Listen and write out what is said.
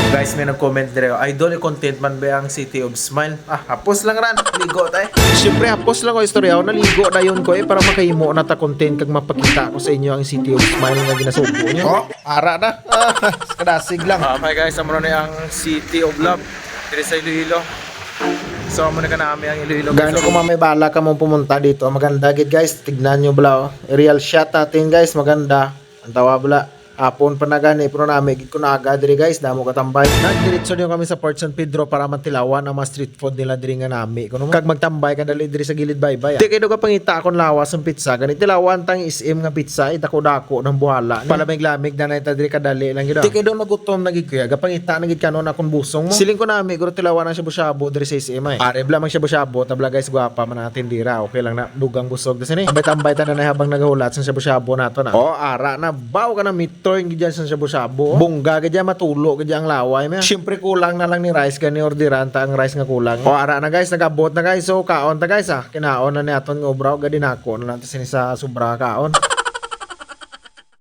Guys, may nag-comment dire. Idol, content man ba ang City of Smile? Hapos lang ran. Ligo tayo. Siyempre, hapos lang ko istorya. Naligo na yun ko para makahimo na ta content kag mapakita ko sa inyo ang City of Smile nga ginasubo nyo. Ara na. Kadasig lang. Okay guys, amo na ang City of Love. Dire sa Iloilo. So, amo na ka namin ang Iloilo. Gano'n kung may bala ka mong pumunta dito. Maganda gid guys. Tignan nyo bala. Real shot natin guys. Maganda. Ang tawa bala. Apon pa na gani, pero namin ko na agad diri guys, damo katambay. Nagdiretso niyo kami sa Port San Pedro para mantilawan ang mga street food nila diri nga nami. Kuno kag magtambay ka dali diri sa gilid baybay. Di kayo ka pangita akon lawas ng pizza, ganit tilawan tang SM nga pizza, idako-dako ng buhala. Palamig-lamig na nita diri kadali lang gid. Di kayo nagutom nagig kuya, gapangita nagid kanon akon busong mo. Siling ko nami guro tilawan ang shabu-shabu diri sa SM ay. Are bla mang shabu-shabu, tabla guys gwapa man natin dira. Okay lang na dugang busog kasi ni. Tambay ta na habang nagahulat sa shabu-shabu nato na. Ara na baw ka na meat ing gidyan sa shabu-shabu. Bungga gidyan matulo gidyan ang laway mo. Siyempre kulang na lang ni rice gani orderan ta ang rice nga kulang. Ara na guys, nagabot na guys. So kaon ta guys Kinaon na ni aton nga ubraw gadi nako na natin sa sobra kaon.